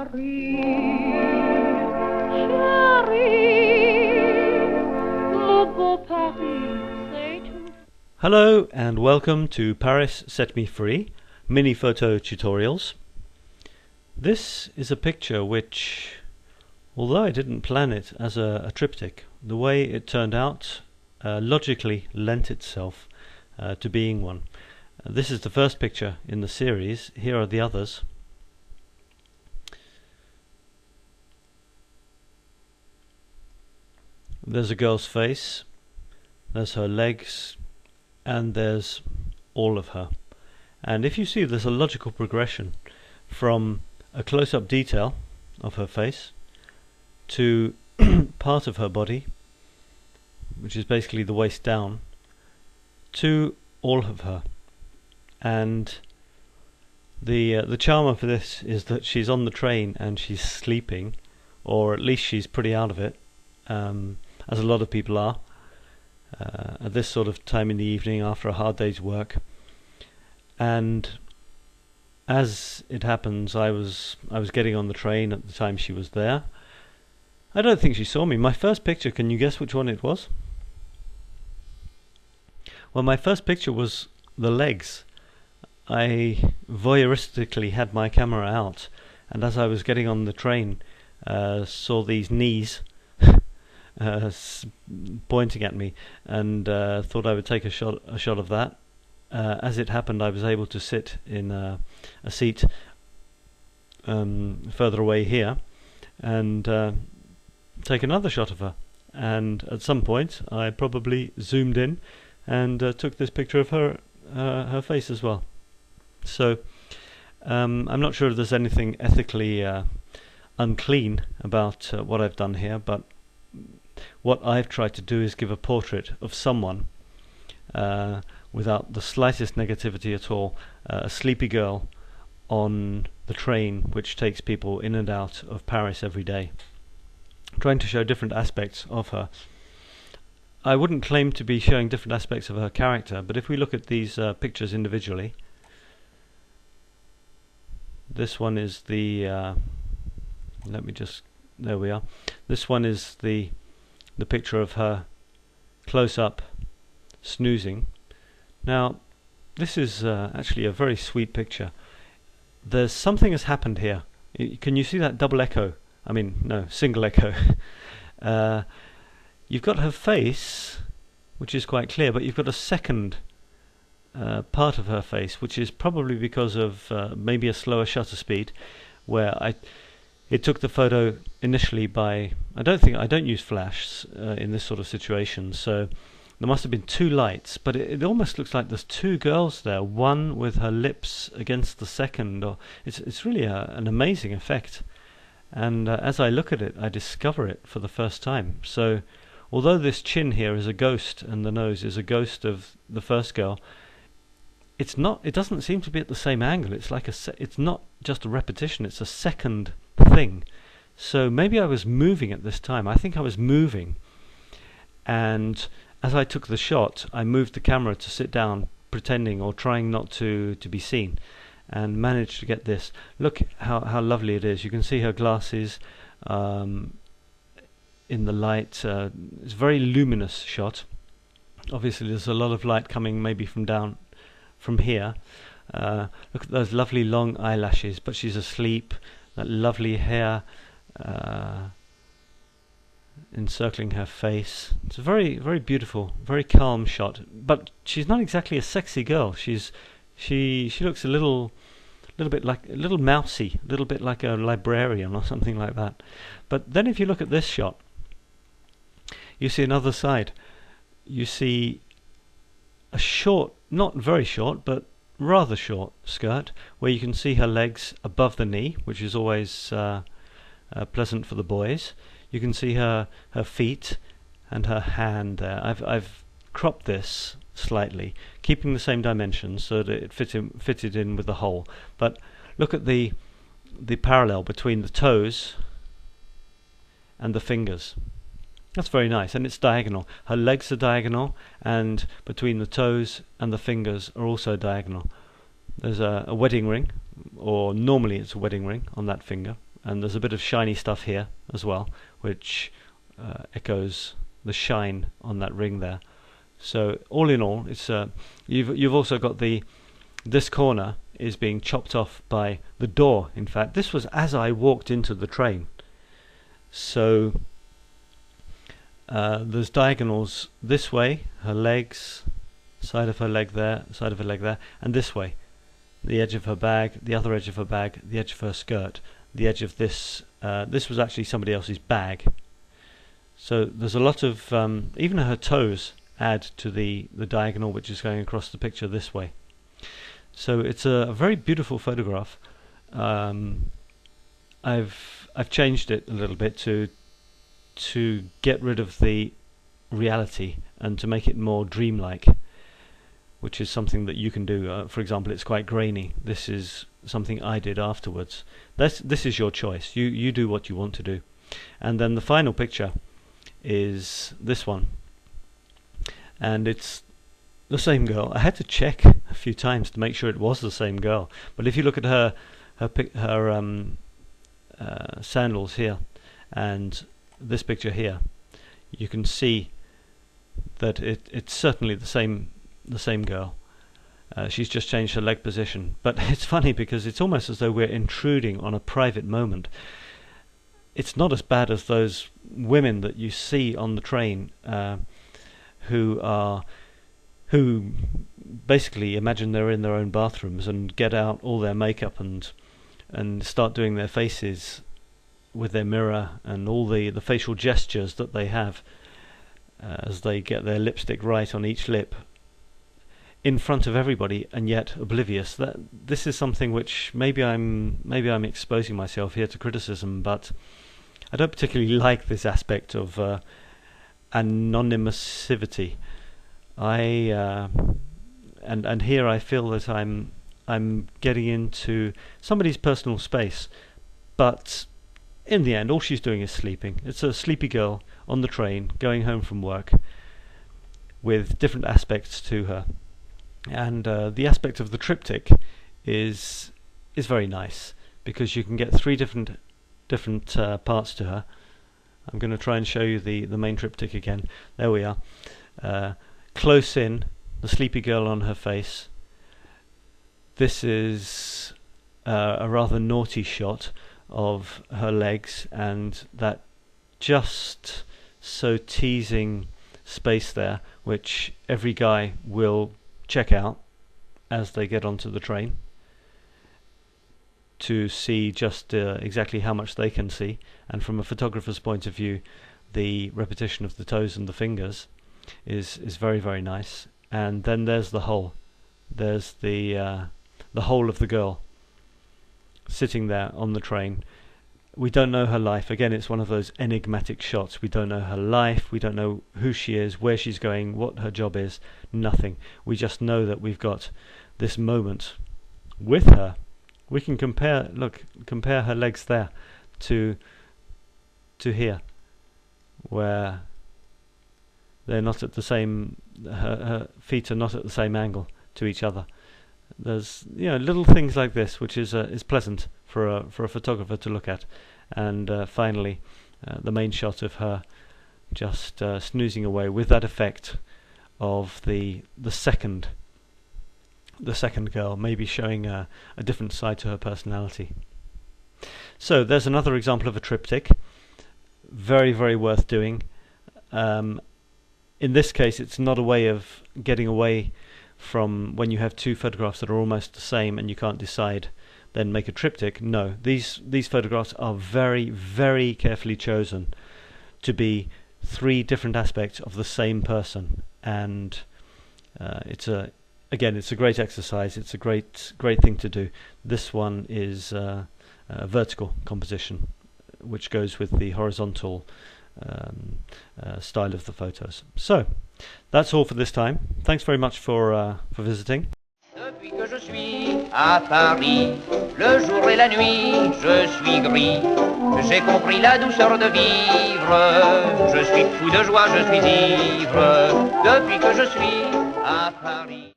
Hello and welcome to Paris Set Me Free mini photo tutorials. This is a picture which, although I didn't plan it as a triptych, the way it turned out logically lent itself to being one. This is the first picture in the series. Here are the others. There's a girl's face, there's her legs, and there's all of her. And if you see, there's a logical progression from a close-up detail of her face to part of her body, which is basically the waist down, to all of her. And the charm of this is that she's on the train and she's sleeping, or at least she's pretty out of it, as a lot of people are at this sort of time in the evening after a hard day's work. And as it happens, I was getting on the train at the time she was there. I don't think she saw me. My first picture, can you guess which one it was? Well, my first picture was the legs. I voyeuristically had my camera out, and as I was getting on the train, saw these knees pointing at me, and thought I would take a shot of that. As it happened, I was able to sit in a seat further away here and take another shot of her. And at some point, I probably zoomed in and took this picture of her face as well. So I'm not sure if there's anything ethically unclean about what I've done here, but what I've tried to do is give a portrait of someone without the slightest negativity at all, a sleepy girl on the train which takes people in and out of Paris every day, trying to show different aspects of her. I wouldn't claim to be showing different aspects of her character, but if we look at these pictures individually, this one is the there we are. This one is the picture of her close up snoozing. Now this is actually a very sweet picture. There's something has happened here. Can you see that double echo? I mean, no, single echo. You've got her face, which is quite clear, but you've got a second part of her face, which is probably because of maybe a slower shutter speed, where it took the photo initially by, I don't use flash in this sort of situation, so there must have been two lights, but it almost looks like there's two girls there, one with her lips against the second. Or it's really an amazing effect. And as I look at it, I discover it for the first time. So although this chin here is a ghost and the nose is a ghost of the first girl, it doesn't seem to be at the same angle. It's like it's not just a repetition, it's a second thing. So maybe I was moving at this time. I think I was moving, and as I took the shot, I moved the camera to sit down, pretending or trying not to be seen, and managed to get this. Look how lovely it is. You can see her glasses in the light. It's a very luminous shot. Obviously there's a lot of light coming maybe from here. Look at those lovely long eyelashes, but she's asleep. That lovely hair encircling her face. It's a very, very beautiful, very calm shot. But she's not exactly a sexy girl. She looks a little bit like a little mousy, a little bit like a librarian or something like that. But then if you look at this shot, you see another side. You see a short, not very short, but rather short skirt, where you can see her legs above the knee, which is always pleasant for the boys. You can see her feet and her hand there. I've cropped this slightly, keeping the same dimensions so that it fitted in with the hole. But look at the parallel between the toes and the fingers. That's very nice, and it's diagonal. Her legs are diagonal, and between the toes and the fingers are also diagonal. There's a wedding ring, or normally it's a wedding ring on that finger, and there's a bit of shiny stuff here as well, which echoes the shine on that ring there. So all in all, it's you've also got this corner is being chopped off by the door. In fact, this was as I walked into the train. So there's diagonals this way, her legs, side of her leg there, side of her leg there, and this way, the edge of her bag, the other edge of her bag, the edge of her skirt, the edge of this. This was actually somebody else's bag. So there's a lot of even her toes add to the diagonal which is going across the picture this way. So it's a very beautiful photograph. I've changed it a little bit to get rid of the reality and to make it more dreamlike, which is something that you can do. For example, it's quite grainy. This is something I did afterwards. This is your choice. You do what you want to do. And then the final picture is this one, and it's the same girl. I had to check a few times to make sure it was the same girl. But if you look at her sandals here and this picture here, you can see that it's certainly the same girl. She's just changed her leg position. But it's funny because it's almost as though we're intruding on a private moment. It's not as bad as those women that you see on the train who basically imagine they're in their own bathrooms and get out all their makeup and start doing their faces with their mirror and all the facial gestures that they have as they get their lipstick right on each lip in front of everybody, and yet oblivious. That this is something which maybe I'm exposing myself here to criticism, but I don't particularly like this aspect of anonymity. And here I feel that I'm getting into somebody's personal space, but in the end all she's doing is sleeping. It's a sleepy girl on the train going home from work with different aspects to her, and the aspect of the triptych is very nice because you can get three different parts to her. I'm going to try and show you the main triptych again. There we are. Close in, the sleepy girl on her face. This is a rather naughty shot of her legs and that just so teasing space there, which every guy will check out as they get onto the train to see just exactly how much they can see. And from a photographer's point of view, the repetition of the toes and the fingers is very, very nice. And then there's the hole. There's the hole of the girl sitting there on the train. We don't know her life. Again, it's one of those enigmatic shots. We don't know her life. We don't know who she is, where she's going, what her job is. Nothing. We just know that we've got this moment with her. We can compare her legs there to here, where they're not at the same, her feet are not at the same angle to each other. There's little things like this which is pleasant for a photographer to look at. And finally, the main shot of her just snoozing away with that effect of the second girl, maybe showing a different side to her personality. So there's another example of a triptych, very, very worth doing. In this case, it's not a way of getting away from when you have two photographs that are almost the same and you can't decide, then make a triptych. No, these photographs are very, very carefully chosen to be three different aspects of the same person, and it's a great exercise. It's a great thing to do. This one is a vertical composition, which goes with the horizontal style of the photos. So that's all for this time. Thanks very much for visiting. Depuis que je suis à Paris, le jour et la nuit, je suis gris. J'ai compris la douceur de vivre. Je suis fou de joie, je suis ivre. Depuis que je suis à Paris.